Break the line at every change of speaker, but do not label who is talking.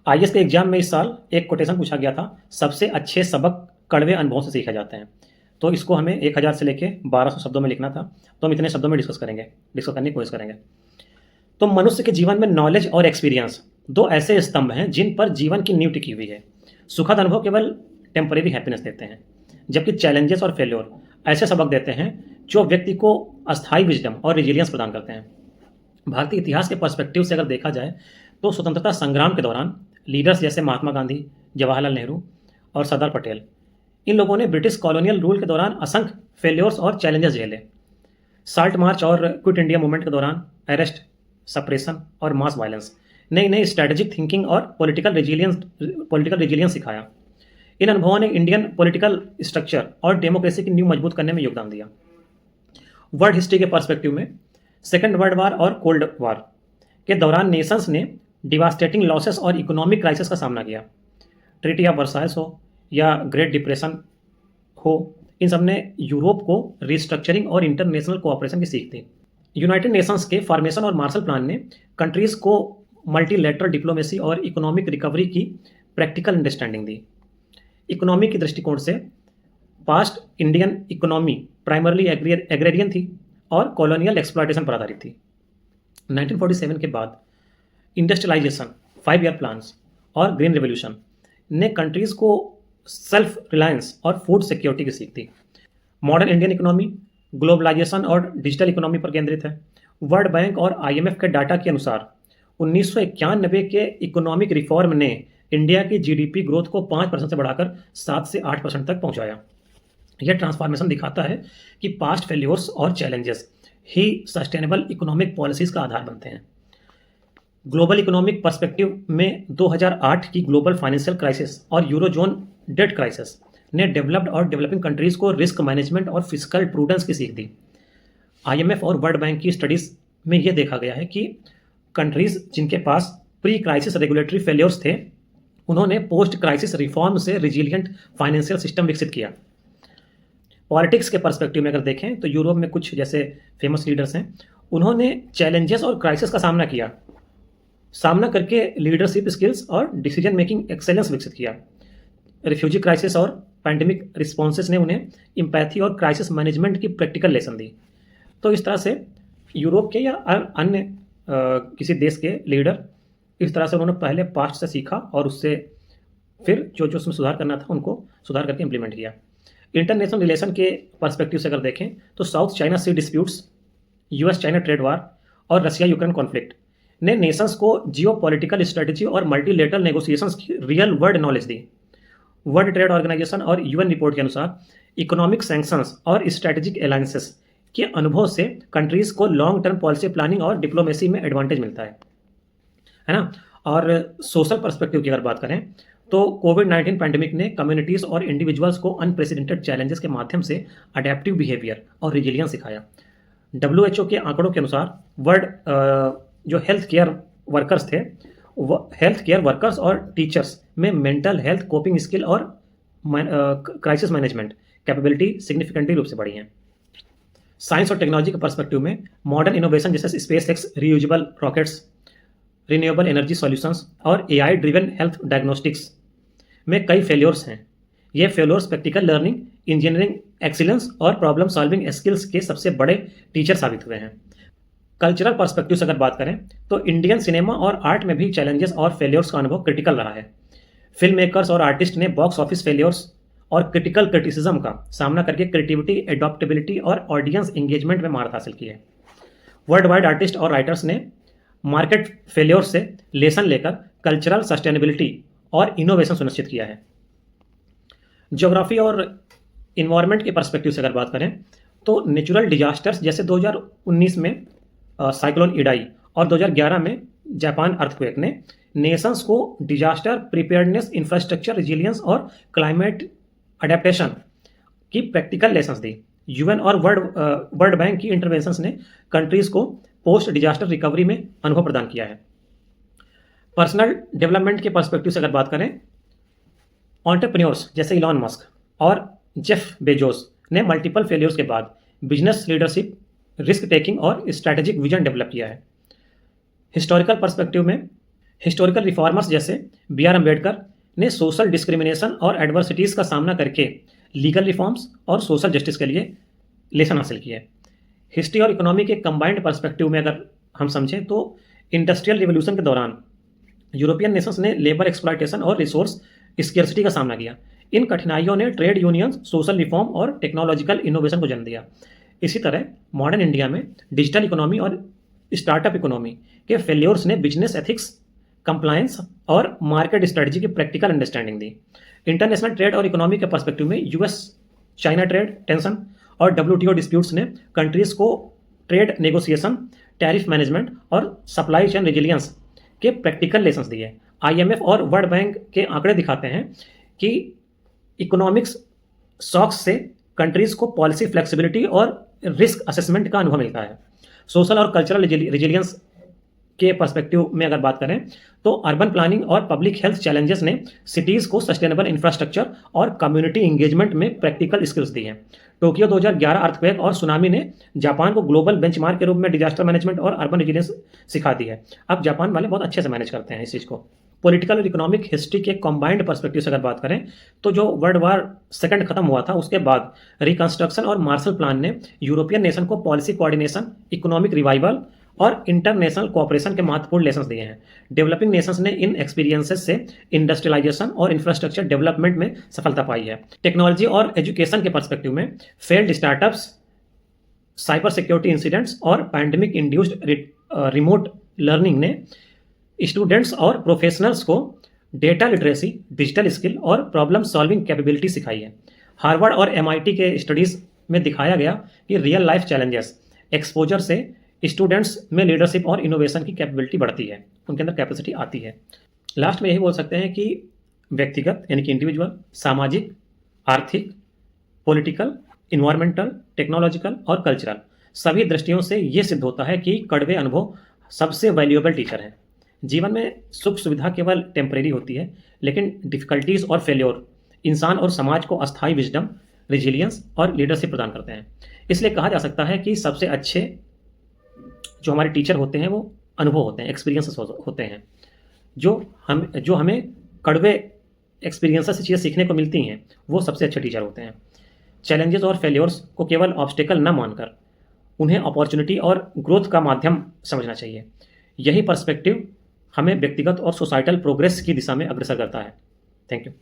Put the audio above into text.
IAS के exam में इस साल एक कोटेशन पूछा गया था, सबसे अच्छे सबक कड़वे अनुभवों से सीखे जाते हैं। तो इसको हमें 1000 से लेके 1200 शब्दों में लिखना था, तो हम इतने शब्दों में डिस्कस करने की कोशिश करेंगे। तो मनुष्य के जीवन में नॉलेज और एक्सपीरियंस दो ऐसे स्तंभ हैं जिन पर जीवन की नींव टिकी हुई है। सुखद अनुभव केवल टेम्परेरी हैप्पीनेस देते हैं, जबकि चैलेंजेस और फेल्योर ऐसे सबक देते हैं जो व्यक्ति को अस्थायी विजडम और रिजिलियंस प्रदान करते हैं। भारतीय इतिहास के पर्सपेक्टिव से अगर देखा जाए तो स्वतंत्रता संग्राम के दौरान लीडर्स जैसे महात्मा गांधी, जवाहरलाल नेहरू और सरदार पटेल, इन लोगों ने ब्रिटिश कॉलोनियल रूल के दौरान असंख्य फेल्योर्स और चैलेंजेस झेले। साल्ट मार्च और क्विट इंडिया मूवमेंट के दौरान अरेस्ट, सप्रेशन और मास वायलेंस नई नई स्ट्रैटेजिक थिंकिंग और पॉलिटिकल रिजिलियंस सिखाया। इन अनुभवों ने इंडियन पॉलिटिकल स्ट्रक्चर और डेमोक्रेसी की नींव मजबूत करने में योगदान दिया। वर्ल्ड हिस्ट्री के पर्सपेक्टिव में सेकेंड वर्ल्ड वार और कोल्ड वार के दौरान नेशंस ने डिवास्टेटिंग लॉसेस और इकोनॉमिक क्राइसिस का सामना किया। ट्रीटी ऑफ वर्साइल्स हो या ग्रेट डिप्रेशन हो, इन सब ने यूरोप को रिस्ट्रक्चरिंग और इंटरनेशनल कोऑपरेशन की सीख दी। यूनाइटेड नेशंस के फॉर्मेशन और मार्शल प्लान ने कंट्रीज को मल्टीलेटरल डिप्लोमेसी और इकोनॉमिक रिकवरी की प्रैक्टिकल अंडरस्टैंडिंग दी। इकोनॉमी के दृष्टिकोण से past Indian economy primarily agrarian थी और कॉलोनियल एक्सप्लॉयटेशन पर आधारित थी। 1947 के बाद इंडस्ट्रियलाइजेशन, 5 ईयर प्लान्स और ग्रीन रेवोल्यूशन ने कंट्रीज को सेल्फ रिलायंस और फूड सिक्योरिटी की सीख दी। मॉडर्न इंडियन इकोनॉमी ग्लोबलाइजेशन और डिजिटल इकोनॉमी पर केंद्रित है। वर्ल्ड बैंक और आईएमएफ के डाटा के अनुसार 1991 के इकोनॉमिक रिफॉर्म ने इंडिया की जीडीपी ग्रोथ को 5% से बढ़ाकर 7 से 8% तक पहुंचाया। यह ट्रांसफॉर्मेशन दिखाता है कि पास्ट फेल्योर्स और चैलेंजेस ही सस्टेनेबल इकोनॉमिक पॉलिसीज का आधार बनते हैं। ग्लोबल इकोनॉमिक पर्सपेक्टिव में 2008 की ग्लोबल फाइनेंशियल क्राइसिस और यूरोजोन डेट क्राइसिस ने डेवलप्ड और डेवलपिंग कंट्रीज को रिस्क मैनेजमेंट और फिजिकल प्रूडेंस की सीख दी। आईएमएफ और वर्ल्ड बैंक की स्टडीज में यह देखा गया है कि कंट्रीज जिनके पास प्री क्राइसिस रेगुलेटरी फेलियर्स थे, उन्होंने पोस्ट क्राइसिस रिफॉर्म से रिजिलियंट फाइनेंशियल सिस्टम विकसित किया। पॉलिटिक्स के पर्सपेक्टिव में अगर देखें तो यूरोप में कुछ जैसे फेमस लीडर्स हैं, उन्होंने चैलेंजेस और क्राइसिस का सामना करके लीडरशिप स्किल्स और डिसीजन मेकिंग एक्सेलेंस विकसित किया। रिफ्यूजी क्राइसिस और पैंडेमिक रिस्पॉन्सेस ने उन्हें इम्पैथी और क्राइसिस मैनेजमेंट की प्रैक्टिकल लेसन दी। तो इस तरह से यूरोप के या अन्य किसी देश के लीडर, इस तरह से उन्होंने पहले पास्ट से सीखा और उससे फिर जो जो उसमें सुधार करना था उनको सुधार करके इम्प्लीमेंट किया। इंटरनेशनल रिलेशन के पर्सपेक्टिव से अगर देखें तो south China sea disputes, US China trade war और रशिया यूक्रेन कॉन्फ्लिक्ट ने नेशंस को जियो पॉलिटिकल स्ट्रेटेजी और मल्टीलेटरल नेगोशिएशंस की रियल वर्ल्ड नॉलेज दी। वर्ल्ड ट्रेड ऑर्गेनाइजेशन और यूएन रिपोर्ट के अनुसार इकोनॉमिक सैंक्शंस और स्ट्रेटेजिक अलायंसेस के अनुभव से कंट्रीज को लॉन्ग टर्म पॉलिसी प्लानिंग और डिप्लोमेसी में एडवांटेज मिलता है ना। और सोशल पर्सपेक्टिव की अगर बात करें तो कोविड-19 पैंडेमिक ने कम्युनिटीज़ और इंडिविजुअल्स को अनप्रेसिडेंटेड चैलेंजेस के माध्यम से अडेप्टिव बिहेवियर और रिजिलियंस सिखाया। डब्ल्यूएचओ के आंकड़ों के अनुसार वर्ल्ड जो हेल्थ केयर वर्कर्स और टीचर्स में मेंटल हेल्थ कोपिंग स्किल और क्राइसिस मैनेजमेंट कैपेबिलिटी सिग्निफिकेंटली रूप से बढ़ी हैं। साइंस और टेक्नोलॉजी के पर्सपेक्टिव में मॉडर्न इनोवेशन जैसे space x, reusable rockets, renewable energy solutions और एआई ड्रिवन हेल्थ डायग्नोस्टिक्स में कई फेल्योर्स हैं। ये failures practical learning, engineering excellence और प्रॉब्लम सॉल्विंग स्किल्स के सबसे बड़े टीचर साबित हुए हैं। कल्चरल पर्सपेक्टिव से अगर बात करें तो इंडियन सिनेमा और आर्ट में भी चैलेंजेस और फेल्योर्स का अनुभव क्रिटिकल रहा है। फिल्म मेकर्स और आर्टिस्ट ने बॉक्स ऑफिस फेल्योर्स और क्रिटिकल क्रिटिसिज्म का सामना करके क्रिएटिविटी, एडॉप्टेबिलिटी और ऑडियंस एंगेजमेंट में महारत हासिल की है। वर्ल्ड वाइड आर्टिस्ट और राइटर्स ने मार्केट फेल्योर्स से लेसन लेकर कल्चरल सस्टेनेबिलिटी और इनोवेशन सुनिश्चित किया है। ज्योग्राफी और इन्वायरमेंट के पर्सपेक्टिव से अगर बात करें तो नेचुरल डिजास्टर्स जैसे 2019 में साइक्लोन इडाई और 2011 में जापान अर्थक्वेक ने नेशंस को डिजास्टर प्रिपेयर्डनेस, इंफ्रास्ट्रक्चर रिजिलियंस और क्लाइमेट अडेप्टेशन की प्रैक्टिकल लेसन्स दी। यूएन और वर्ल्ड बैंक की इंटरवेंशंस ने कंट्रीज को पोस्ट डिजास्टर रिकवरी में अनुभव प्रदान किया है। पर्सनल डेवलपमेंट के पर्सपेक्टिव से अगर बात करें, एंटरप्रेन्योर्स जैसे इलॉन मस्क और जेफ बेजोस ने मल्टीपल फेलियर्स के बाद बिजनेस लीडरशिप, रिस्क टेकिंग और स्ट्रैटेजिक विजन डेवलप किया है। हिस्टोरिकल पर्सपेक्टिव में हिस्टोरिकल रिफॉर्मर्स जैसे बी आर अम्बेडकर ने सोशल डिस्क्रिमिनेशन और एडवर्सिटीज़ का सामना करके लीगल रिफॉर्म्स और सोशल जस्टिस के लिए लेसन हासिल किए। हिस्ट्री और इकोनॉमी के कंबाइंड पर्सपेक्टिव में अगर हम समझें तो इंडस्ट्रियल रिवोल्यूशन के दौरान यूरोपियन नेशंस ने लेबर एक्सप्लॉयटेशन और रिसोर्स स्केर्सिटी का सामना किया। इन कठिनाइयों ने ट्रेड यूनियन, सोशल रिफॉर्म और टेक्नोलॉजिकल इनोवेशन को जन्म दिया। इसी तरह मॉडर्न इंडिया में डिजिटल इकोनॉमी और स्टार्टअप इकोनॉमी के फेल्योर्स ने बिजनेस एथिक्स, कंप्लायंस और मार्केट स्ट्रेटजी की प्रैक्टिकल अंडरस्टैंडिंग दी। इंटरनेशनल ट्रेड और इकोनॉमी के पर्सपेक्टिव में यूएस चाइना ट्रेड टेंशन और डब्ल्यूटीओ डिस्प्यूट्स ने कंट्रीज को ट्रेड नेगोशिएशन, टैरिफ मैनेजमेंट और सप्लाई चेन रेजिलियंस के प्रैक्टिकल लेसन्स दिए। आईएमएफ और वर्ल्ड बैंक के आंकड़े दिखाते हैं कि इकोनॉमिक्स शॉक्स से कंट्रीज को पॉलिसी फ्लेक्सिबिलिटी और रिस्क असेसमेंट का अनुभव मिलता है। सोशल और कल्चरल रेजिलियंस के पर्सपेक्टिव में अगर बात करें तो अर्बन प्लानिंग और पब्लिक हेल्थ चैलेंजेस ने सिटीज़ को सस्टेनेबल इंफ्रास्ट्रक्चर और कम्युनिटी इंगेजमेंट में प्रैक्टिकल स्किल्स दी हैं। टोक्यो 2011 अर्थक्वेक और सुनामी ने जापान को ग्लोबल बेंचमार्क के रूप में डिजास्टर मैनेजमेंट और अर्बन रेजिलियंस सिखा दी है। अब जापान वाले बहुत अच्छे से मैनेज करते हैं इस चीज़ को। पॉलिटिकल और इकोनॉमिक हिस्ट्री के कॉम्बाइंड पर्सपेक्टिव से अगर बात करें तो जो वर्ल्ड वार सेकंड खत्म हुआ था उसके बाद रिकंस्ट्रक्शन और मार्शल प्लान ने यूरोपियन नेशन को पॉलिसी कोऑर्डिनेशन, इकोनॉमिक रिवाइवल और इंटरनेशनल कोऑपरेशन के महत्वपूर्ण लेसन्स दिए हैं। डेवलपिंग नेशंस ने इन एक्सपीरियंसेस से इंडस्ट्रियलाइजेशन और इंफ्रास्ट्रक्चर डेवलपमेंट में सफलता पाई है। टेक्नोलॉजी और एजुकेशन के पर्सपेक्टिव में failed startups, cyber security incidents और पैंडेमिक इंड्यूस्ड रिमोट लर्निंग ने स्टूडेंट्स और प्रोफेशनल्स को डेटा लिटरेसी, डिजिटल स्किल और प्रॉब्लम सॉल्विंग कैपेबिलिटी सिखाई है। हार्वर्ड और एमआईटी के स्टडीज़ में दिखाया गया कि रियल लाइफ चैलेंजेस एक्सपोजर से स्टूडेंट्स में लीडरशिप और इनोवेशन की कैपेबिलिटी बढ़ती है, उनके अंदर कैपेसिटी आती है। लास्ट में यही बोल सकते हैं कि व्यक्तिगत यानी कि इंडिविजुअल, सामाजिक, आर्थिक, पॉलिटिकल, इन्वायरमेंटल, टेक्नोलॉजिकल और कल्चरल सभी दृष्टियों से ये सिद्ध होता है कि कड़वे अनुभव सबसे वैल्यूएबल टीचर हैं। जीवन में सुख सुविधा केवल टेम्परेरी होती है, लेकिन डिफिकल्टीज और फेल्योर इंसान और समाज को अस्थायी विजडम, रिजिलियंस और लीडरशिप प्रदान करते हैं। इसलिए कहा जा सकता है कि सबसे अच्छे जो हमारे टीचर होते हैं वो अनुभव होते हैं, एक्सपीरियंसेस होते हैं, जो हमें कड़वे एक्सपीरियंसेस से चीज़ें सीखने को मिलती हैं, वो सबसे अच्छे टीचर होते हैं। चैलेंजेस और फेल्योर्स को केवल ऑब्स्टेकल न मानकर उन्हें अपॉर्चुनिटी और ग्रोथ का माध्यम समझना चाहिए। यही पर्सपेक्टिव हमें व्यक्तिगत और सोसाइटल प्रोग्रेस की दिशा में अग्रसर करता है। Thank you.